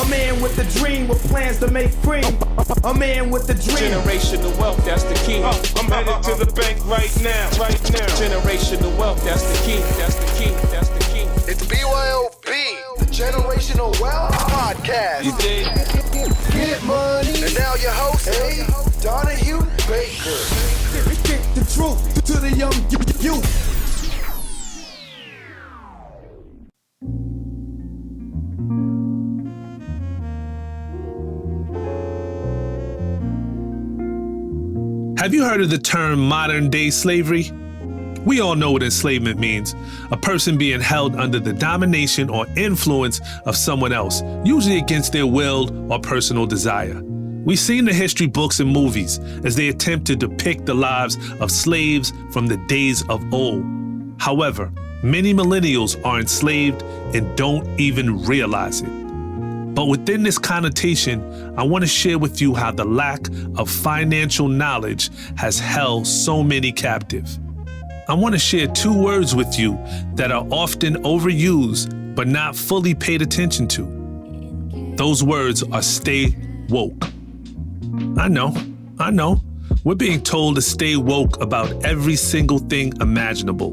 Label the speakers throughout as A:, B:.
A: man with the dream with plans to make free. A man with the dream.
B: Generational wealth, that's the key. I'm headed to the bank right now. Generational wealth, that's the key. That's the key. That's the key.
C: It's BYOB, the Generational Wealth Podcast.
B: You dig?
C: Get money. And now your host, Donahue Baker.
A: Kick the truth to the young youth.
D: Have you heard of the term modern-day slavery? We all know what enslavement means, a person being held under the domination or influence of someone else, usually against their will or personal desire. We've seen the history books and movies as they attempt to depict the lives of slaves from the days of old. However, many millennials are enslaved and don't even realize it. But within this connotation, I want to share with you how the lack of financial knowledge has held so many captive. I want to share 2 words with you that are often overused but not fully paid attention to. Those words are stay woke. I know. We're being told to stay woke about every single thing imaginable,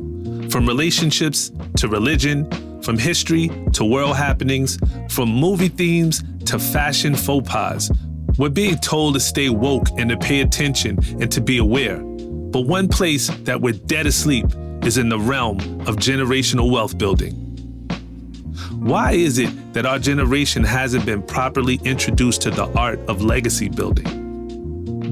D: from relationships to religion, from history to world happenings, from movie themes to fashion faux pas. We're being told to stay woke and to pay attention and to be aware. But one place that we're dead asleep is in the realm of generational wealth building. Why is it that our generation hasn't been properly introduced to the art of legacy building?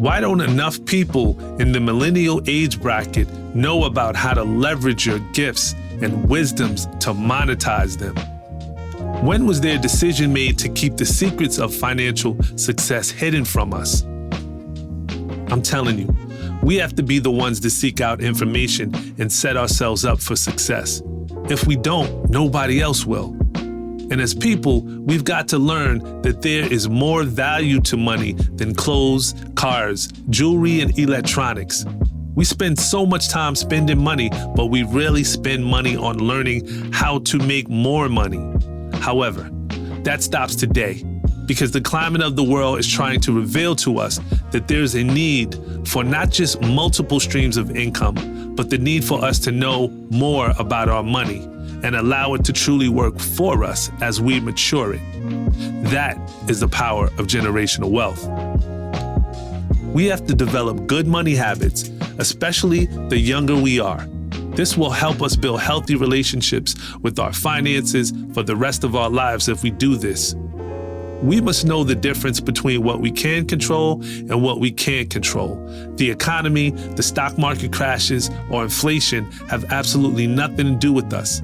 D: Why don't enough people in the millennial age bracket know about how to leverage your gifts and wisdoms to monetize them? When was there a decision made to keep the secrets of financial success hidden from us? I'm telling you, we have to be the ones to seek out information and set ourselves up for success. If we don't, nobody else will. And as people, we've got to learn that there is more value to money than clothes, cars, jewelry, and electronics. We spend so much time spending money, but we rarely spend money on learning how to make more money. However, that stops today because the climate of the world is trying to reveal to us that there's a need for not just multiple streams of income, but the need for us to know more about our money and allow it to truly work for us as we mature it. That is the power of generational wealth. We have to develop good money habits, especially the younger we are. This will help us build healthy relationships with our finances for the rest of our lives if we do this. We must know the difference between what we can control and what we can't control. The economy, the stock market crashes, or inflation have absolutely nothing to do with us.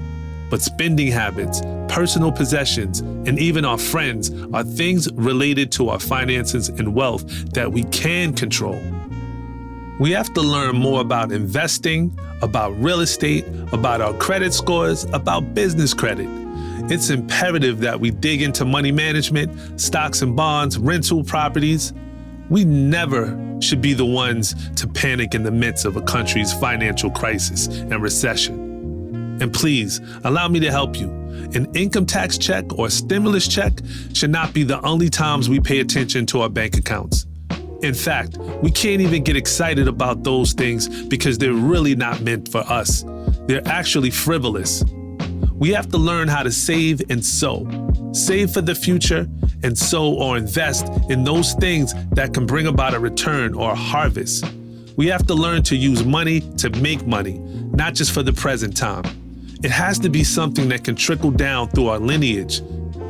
D: But spending habits, personal possessions, and even our friends are things related to our finances and wealth that we can control. We have to learn more about investing, about real estate, about our credit scores, about business credit. It's imperative that we dig into money management, stocks and bonds, rental properties. We never should be the ones to panic in the midst of a country's financial crisis and recession. And please, allow me to help you. An income tax check or stimulus check should not be the only times we pay attention to our bank accounts. In fact, we can't even get excited about those things because they're really not meant for us. They're actually frivolous. We have to learn how to save and sow. Save for the future and sow or invest in those things that can bring about a return or a harvest. We have to learn to use money to make money, not just for the present time. It has to be something that can trickle down through our lineage.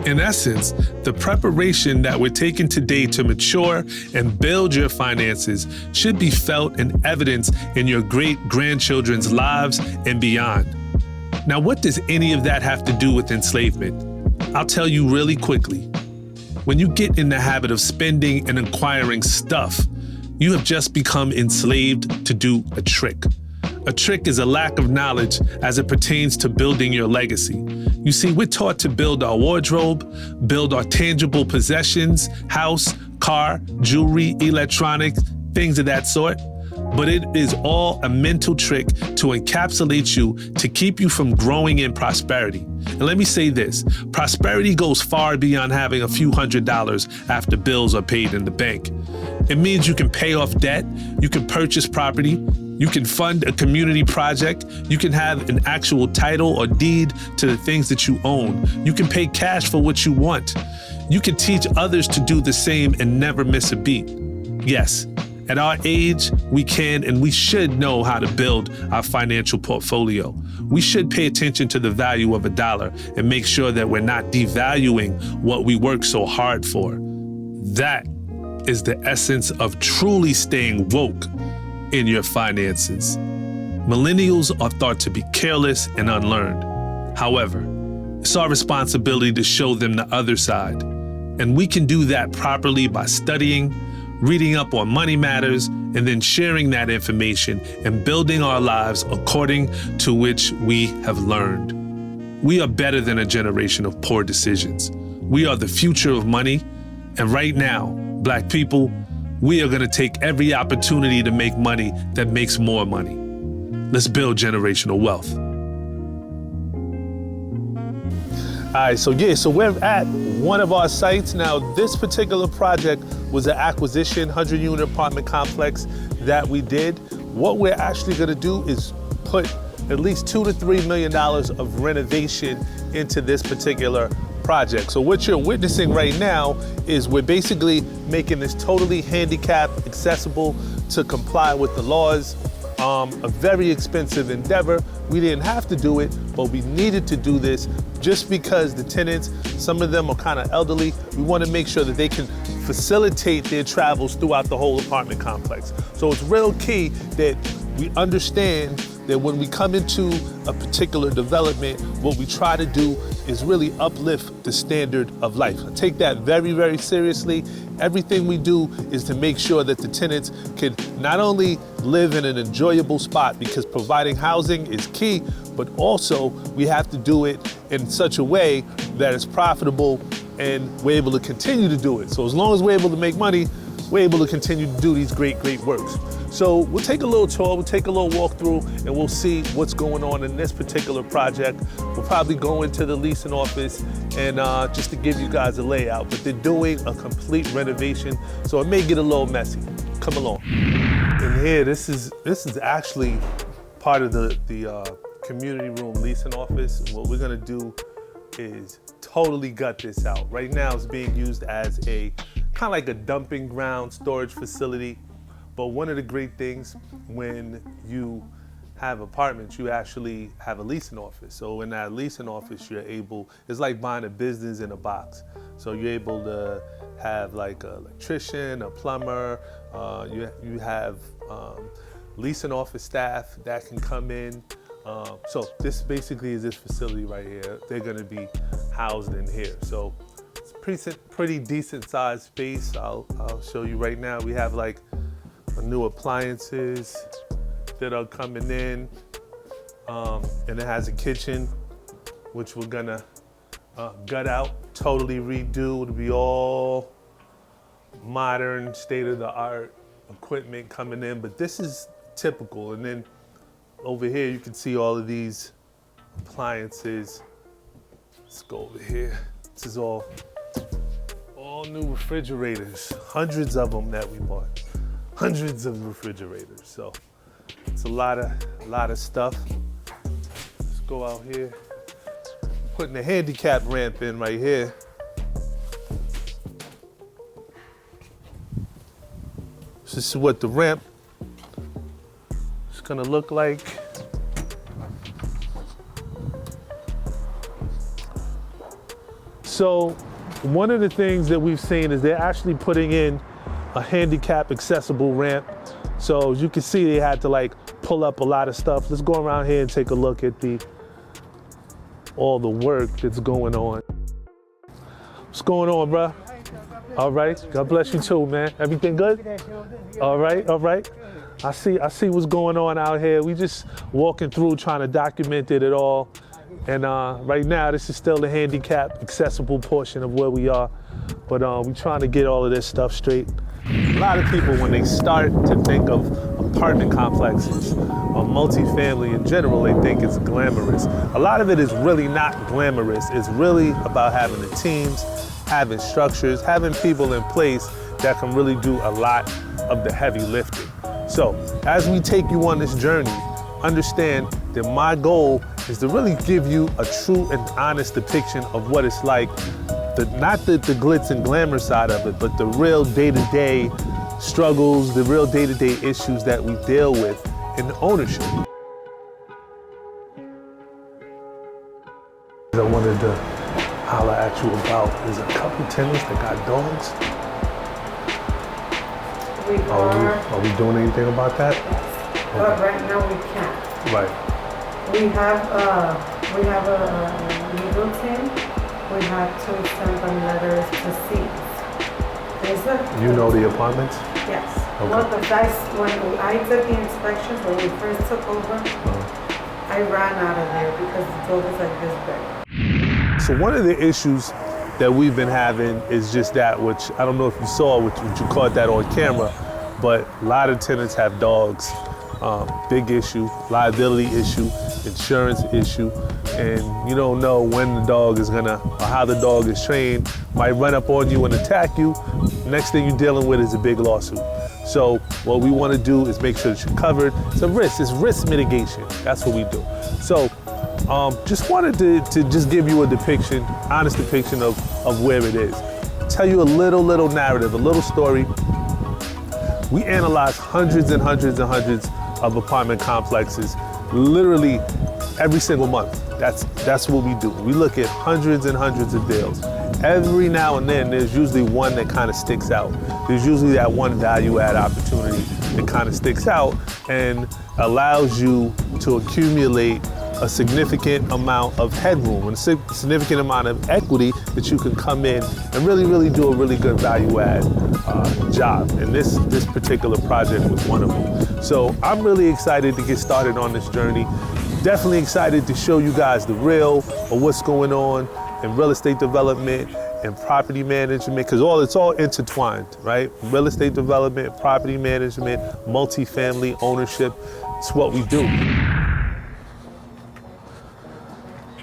D: In essence, the preparation that we're taking today to mature and build your finances should be felt and evidenced in your great-grandchildren's lives and beyond. Now, what does any of that have to do with enslavement? I'll tell you really quickly. When you get in the habit of spending and acquiring stuff, you have just become enslaved to do a trick. A trick is a lack of knowledge as it pertains to building your legacy. You see, we're taught to build our wardrobe, build our tangible possessions, house, car, jewelry, electronics, things of that sort. But it is all a mental trick to encapsulate you to keep you from growing in prosperity. And let me say this, prosperity goes far beyond having a few $100s after bills are paid in the bank. It means you can pay off debt, you can purchase property, you can fund a community project, you can have an actual title or deed to the things that you own, you can pay cash for what you want, you can teach others to do the same and never miss a beat. Yes, at our age, we can and we should know how to build our financial portfolio. We should pay attention to the value of a dollar and make sure that we're not devaluing what we work so hard for. That is the essence of truly staying woke in your finances. Millennials are thought to be careless and unlearned. However, it's our responsibility to show them the other side. And we can do that properly by studying, reading up on money matters, and then sharing that information and building our lives according to which we have learned. We are better than a generation of poor decisions. We are the future of money. And right now, Black people, we are gonna take every opportunity to make money that makes more money. Let's build generational wealth. All right, so we're at one of our sites. Now, this particular project was an acquisition, 100-unit apartment complex that we did. What we're actually gonna do is put at least $2 to $3 million of renovation into this particular project. So what you're witnessing right now is we're basically making this totally handicapped accessible to comply with the laws. A very expensive endeavor. We didn't have to do it, but we needed to do this just because the tenants, some of them are kind of elderly. We want to make sure that they can facilitate their travels throughout the whole apartment complex. So it's real key that we understand that when we come into a particular development, what we try to do is really uplift the standard of life. I take that very, very seriously. Everything we do is to make sure that the tenants can not only live in an enjoyable spot, because providing housing is key, but also we have to do it in such a way that it's profitable and we're able to continue to do it. So as long as we're able to make money, we're able to continue to do these great, great works. So we'll take a little tour, we'll take a little walk through, and we'll see what's going on in this particular project. We'll probably go into the leasing office and just to give you guys a layout, but they're doing a complete renovation, so it may get a little messy. Come along. In here, this is actually part of the community room leasing office. What we're gonna do is totally gut this out. Right now it's being used as a kind of like a dumping ground storage facility. But one of the great things when you have apartments, you actually have a leasing office. So in that leasing office, you're able, it's like buying a business in a box. So you're able to have like an electrician, a plumber, you have leasing office staff that can come in. So this basically is this facility right here. They're gonna be housed in here. So it's pretty decent sized space. I'll show you right now. We have like new appliances that are coming in, and it has a kitchen, which we're gonna gut out, totally redo. It'll be all modern, state-of-the-art equipment coming in, but this is typical. And then over here, you can see all of these appliances. Let's go over here. This is all new refrigerators, hundreds of them that we bought. Hundreds of refrigerators, so it's a lot of stuff. Let's go out here. Putting a handicap ramp in right here. This is what the ramp is gonna look like. So one of the things that we've seen is they're actually putting in a handicap accessible ramp. So as you can see, they had to like pull up a lot of stuff. Let's go around here and take a look at all the work that's going on. What's going on, bro? All right, God bless you too, man. Everything good? All right. I see what's going on out here. We just walking through trying to document it all. And right now, this is still the handicap accessible portion of where we are. But we're trying to get all of this stuff straight. A lot of people, when they start to think of apartment complexes or multifamily in general, they think it's glamorous. A lot of it is really not glamorous. It's really about having the teams, having structures, having people in place that can really do a lot of the heavy lifting. So as we take you on this journey, understand that my goal is to really give you a true and honest depiction of what it's like, not the glitz and glamour side of it, but the real day-to-day struggles, the real day-to-day issues that we deal with in ownership. I wanted to holler at you about is a couple tenants that got dogs. Are we doing anything about that?
E: Yes. But right now we can't.
D: Right.
E: We have a legal team. We have to send them letters to seize.
D: You know the apartments?
E: Yes.
D: Okay.
E: Well, the guys, when I did the inspections, when we first took over, I ran out of there because the dog is like this big.
D: So one of the issues that we've been having is just that, which I don't know if you saw, which you caught that on camera, but a lot of tenants have dogs. Big issue, liability issue, insurance issue, and you don't know when the dog is gonna, or how the dog is trained, might run up on you and attack you. Next thing you're dealing with is a big lawsuit. So what we wanna do is make sure that you're covered. It's a risk, it's risk mitigation. That's what we do. So just wanted to just give you a depiction, honest depiction of where it is. Tell you a little narrative, a little story. We analyze hundreds and hundreds and hundreds of apartment complexes, literally every single month. That's what we do. We look at hundreds and hundreds of deals. Every now and then, there's usually one that kind of sticks out. There's usually that one value add opportunity that kind of sticks out and allows you to accumulate a significant amount of headroom and a significant amount of equity that you can come in and really do a really good value add job. And this particular project was one of them. So I'm really excited to get started on this journey. Definitely excited to show you guys the real of what's going on in real estate development and property management, because it's all intertwined, right? Real estate development, property management, multifamily ownership, it's what we do.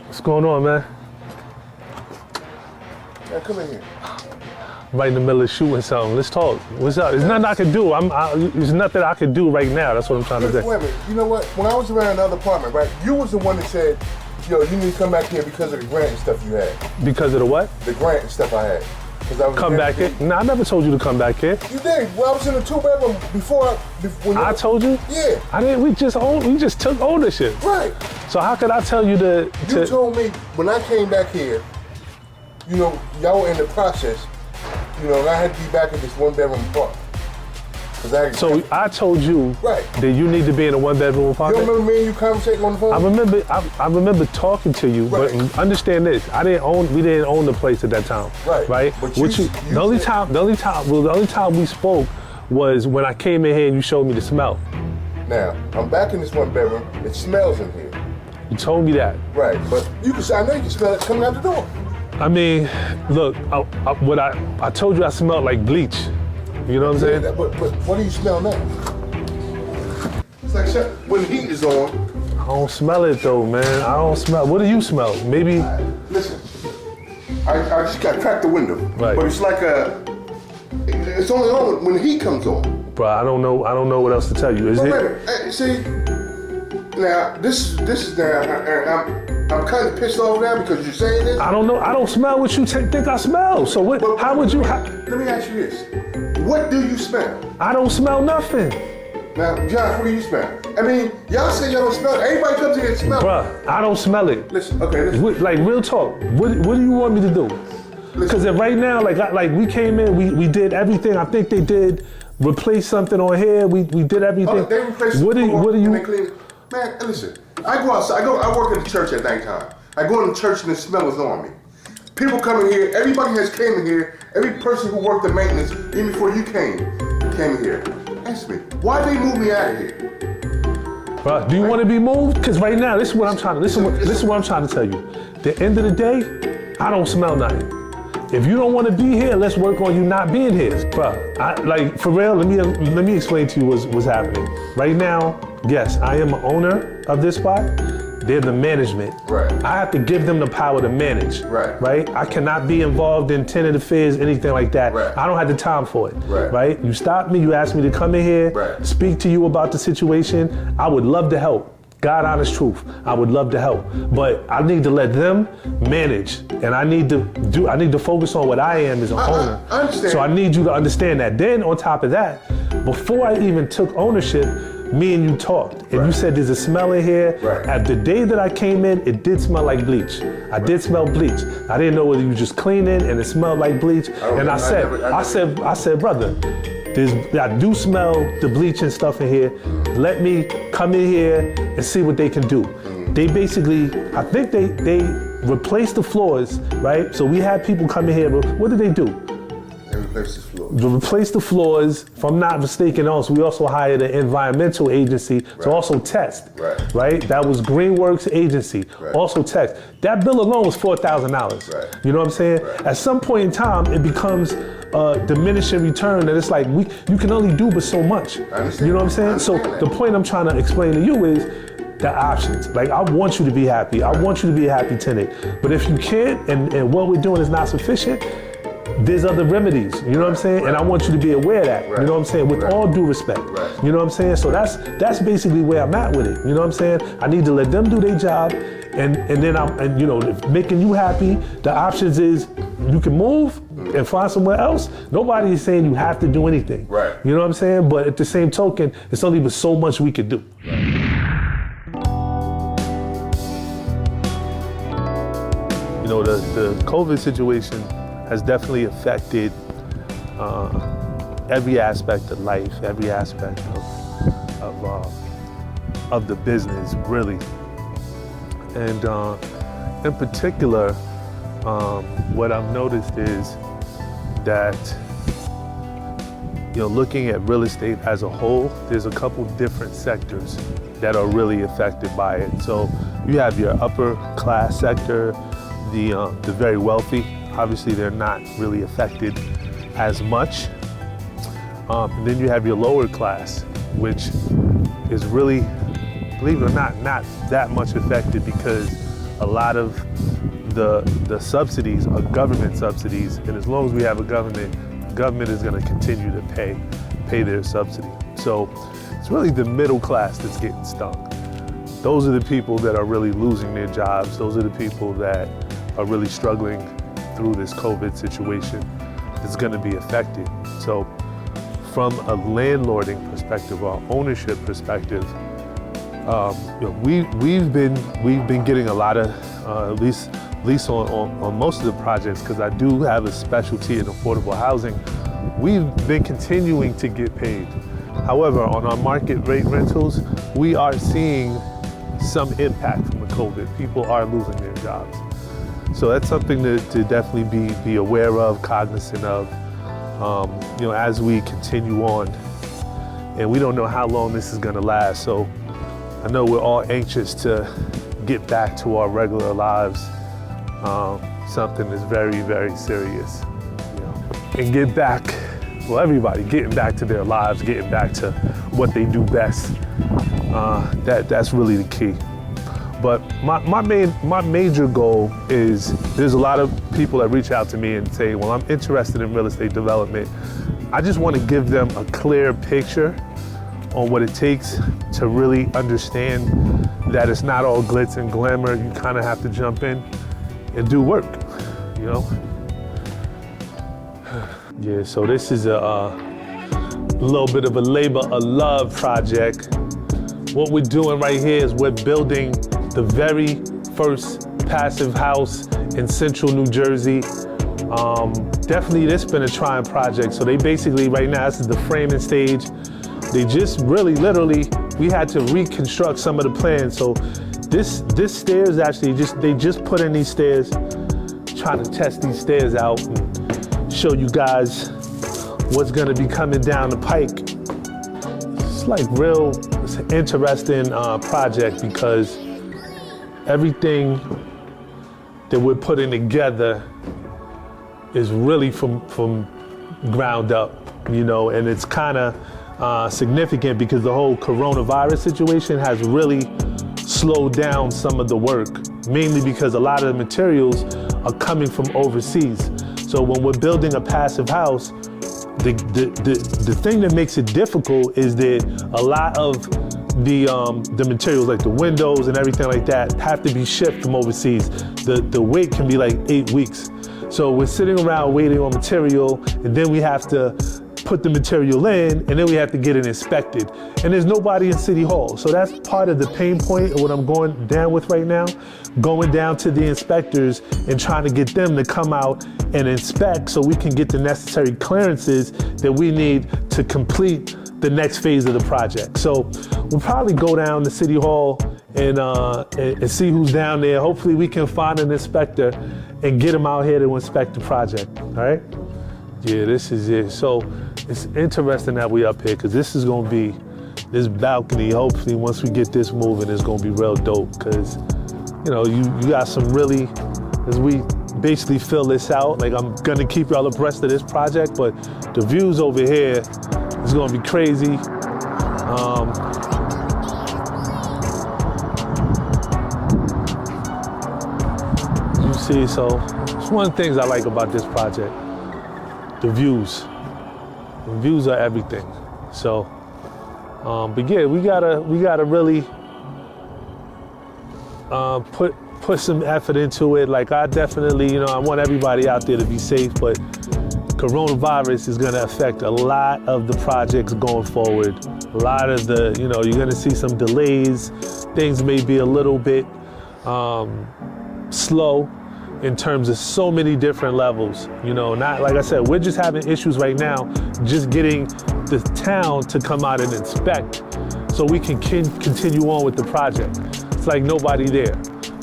D: What's going on, man?
C: Yeah, come in here.
D: Right in the middle of shooting something. Let's talk. What's up? There's nothing I can do. There's nothing I can do right now. That's what I'm trying to say.
C: Wait a minute. You know what? When I was around the other apartment, right, you was the one that said, yo, you need to come back here because of the grant and stuff you had.
D: Because of the what?
C: The grant and stuff I had.
D: Come back here? No, I never told you to come back here.
C: You did. Well, I was in a 2-bedroom before
D: I told you?
C: Yeah.
D: I didn't. We just took ownership.
C: Right.
D: So how could I tell you to?
C: You told me when I came back here, you know, y'all were in the process, you know, and I had to be back in this 1-bedroom apartment.
D: So I told you that you need to be in a 1-bedroom apartment?
C: You don't remember me and you conversating on the phone?
D: I remember talking to you, but understand this, we didn't own the place at that time. Right?
C: But
D: the only time we spoke was when I came in here and you showed me the smell.
C: Now, I'm back in this 1-bedroom, it smells in here.
D: You told me that.
C: Right, but I know you can smell it coming out the door.
D: I mean, look, I told you I smelled like bleach. You know what I'm saying?
C: But what do you smell now? It's like when the heat is on.
D: I don't smell it though, man. I don't smell. What do you smell? Maybe.
C: Listen, I just got to crack the window.
D: Right.
C: But it's like it's only on when the heat comes on.
D: Bro, I don't know what else to tell you. Is it?
C: Hey, see, now this is now. I'm kind of pissed off now because you're saying this.
D: I don't know. I don't smell what you think I smell. So what? How would you?
C: Let me ask you this. What do you smell?
D: I don't smell nothing.
C: Now, Josh, what do you smell? I mean, y'all say y'all don't smell it. Everybody comes here and smells it.
D: Bruh, I don't smell it.
C: Listen, okay, listen.
D: Like, real talk. What do you want me to do? Because right now, like we came in, we did everything. I think they did replace something on here. We did everything.
C: Oh, they replaced
D: what do you?
C: Man, listen. I go outside. I work at the church at nighttime. I go in the church and the smell is on me. People come in here. Everybody has came in here. Every person who worked the maintenance, even before you came in here. Ask me, why they move me out of here?
D: Bro, do you want to be moved? Because right now, this is what I'm trying to. This is what I'm trying to tell you. At the end of the day, I don't smell nothing. If you don't want to be here, let's work on you not being here. Bro, like for real, let me explain to you what's happening. Right now, yes, I am an owner of this spot. They're the management.
C: Right.
D: I have to give them the power to manage.
C: Right.
D: Right? I cannot be involved in tenant affairs, anything like that.
C: Right.
D: I don't have the time for it.
C: Right.
D: Right? You stopped me, you asked me to come in here,
C: Right.
D: speak to you about the situation. I would love to help. God honest truth, I would love to help. But I need to let them manage. And I need to focus on what I am as an owner.
C: I understand.
D: So I need you to understand that. Then on top of that, before I even took ownership, me and you talked, and you said there's a smell in here.
C: Right.
D: At the day that I came in, it did smell like bleach. I did smell bleach. I didn't know whether you were just cleaning and it smelled like bleach. And I said, brother, I do smell the bleach and stuff in here. Let me come in here and see what they can do. They basically, I think they replaced the floors, right? So we had people come in here, but what did they do?
C: They replaced the floor.
D: To replace the floors, if I'm not mistaken, we also hired an environmental agency to also test. Right? That was Greenworks Agency, also test. That bill alone was $4,000.
C: Right.
D: You know what I'm saying?
C: Right.
D: At some point in time, it becomes a diminishing return that it's like you can only do but so much.
C: I understand.
D: You know what I'm saying? So
C: that.
D: the point I'm trying to explain to you is the options. Like, I want you to be happy. I want you to be a happy tenant. But if you can't, and what we're doing is not sufficient, there's other remedies, you know what I'm saying? And I want you to be aware of that, you know what I'm saying? With all due respect, you know what I'm saying? So that's basically where I'm at with it, you know what I'm saying? I need to let them do their job, and then you know, making you happy. The options is you can move and find somewhere else. Nobody is saying you have to do anything, you know what I'm saying? But at the same token, it's only but so much we could do. You know, the COVID situation has definitely affected every aspect of life, every aspect of the business, really. And in particular, what I've noticed is that, you know, looking at real estate as a whole, there's a couple different sectors that are really affected by it. So you have your upper class sector, the very wealthy. Obviously, they're not really affected as much. And then you have your lower class, which is really, believe it or not that much affected, because a lot of the subsidies are government subsidies. And as long as we have a government, the government is going to continue to pay their subsidy. So it's really the middle class that's getting stung. Those are the people that are really losing their jobs. Those are the people that are really struggling through this COVID situation that's going to be affected. So from a landlording perspective or ownership perspective, you know, we've been getting a lot of, at least on most of the projects, because I do have a specialty in affordable housing, we've been continuing to get paid. However, on our market rate rentals, we are seeing some impact from the COVID. People are losing their jobs. So that's something to definitely be aware of, cognizant of, you know, as we continue on. And we don't know how long this is gonna last. So I know we're all anxious to get back to our regular lives, something that's very, very serious, you know, and get back, well, everybody getting back to their lives, getting back to what they do best. That's really the key. But my major goal is, there's a lot of people that reach out to me and say, well, I'm interested in real estate development. I just want to give them a clear picture on what it takes to really understand that it's not all glitz and glamour. You kind of have to jump in and do work, you know? Yeah, so this is a little bit of a labor of love project. What we're doing right here is we're building the very first passive house in central New Jersey. Definitely, this has been a trying project. So they basically, right now, this is the framing stage. They just really, literally, we had to reconstruct some of the plans. So this stairs actually, they just put in these stairs, trying to test these stairs out and show you guys what's gonna be coming down the pike. It's like it's an interesting project, because everything that we're putting together is really from ground up, you know, and it's kind of significant because the whole coronavirus situation has really slowed down some of the work, mainly because a lot of the materials are coming from overseas. So when we're building a passive house, the thing that makes it difficult is that a lot of the materials like the windows and everything like that have to be shipped from overseas. The wait can be like 8 weeks. So we're sitting around waiting on material, and then we have to put the material in, and then we have to get it inspected. And there's nobody in City Hall. So that's part of the pain point of what I'm going down with right now, going down to the inspectors and trying to get them to come out and inspect so we can get the necessary clearances that we need to complete the next phase of the project. So we'll probably go down to City Hall and see who's down there. Hopefully we can find an inspector and get him out here to inspect the project, all right? Yeah, this is it. So it's interesting that we up here because this is gonna be, this balcony, hopefully once we get this moving, it's gonna be real dope because, you know, you got some really, as we basically fill this out, like I'm gonna keep y'all abreast of this project, but the views over here is gonna be crazy. You see, so it's one of the things I like about this project. The views. The views are everything. So, but yeah, we gotta really put some effort into it. Like I definitely, you know, I want everybody out there to be safe, but coronavirus is gonna affect a lot of the projects going forward. A lot of the, you know, you're gonna see some delays. Things may be a little bit slow in terms of so many different levels. You know, not like I said, we're just having issues right now, just getting the town to come out and inspect so we can continue on with the project. It's like nobody there.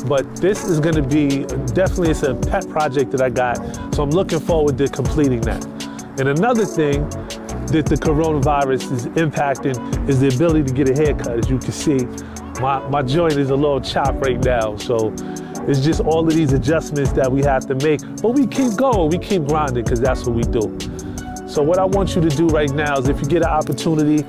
D: But this is gonna be, definitely it's a pet project that I got, so I'm looking forward to completing that. And another thing that the coronavirus is impacting is the ability to get a haircut. As you can see, my joint is a little chopped right now, so it's just all of these adjustments that we have to make. But we keep going, we keep grinding, because that's what we do. So what I want you to do right now is if you get an opportunity,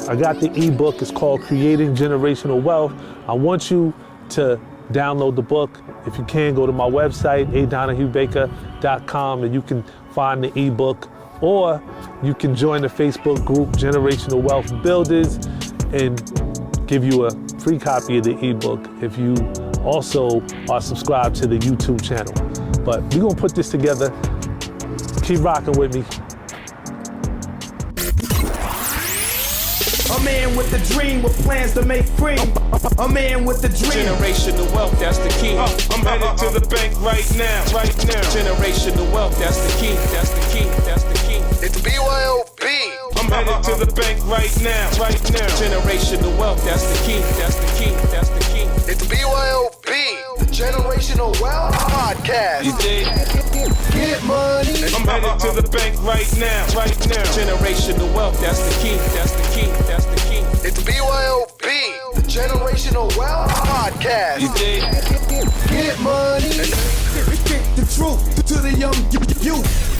D: I got the ebook, it's called Creating Generational Wealth. I want you to download the book. If you can, go to my website, adonahuebaker.com, and you can find the ebook, or you can join the Facebook group, Generational Wealth Builders, and give you a free copy of the ebook if you also are subscribed to the YouTube channel. But we're gonna put this together. Keep rocking with me.
A: A man with a dream with plans to make free. A man with a dream.
B: Generational wealth, that's the key. I'm headed to the bank right now. Generational wealth, that's the key. That's the key. That's the key.
F: It's BYOB.
B: I'm headed to the bank right now. Generational wealth, that's the key. That's the key. That's the key.
F: It's BYOB, the Generational Wealth Podcast.
B: You dig?
F: Get money.
B: I'm headed to the bank right now. Generational wealth, that's the key. That's the key. That's the key.
F: It's BYOB, the Generational Wealth Podcast.
B: You dig?
F: Get money.
A: Speak the truth to the young youth.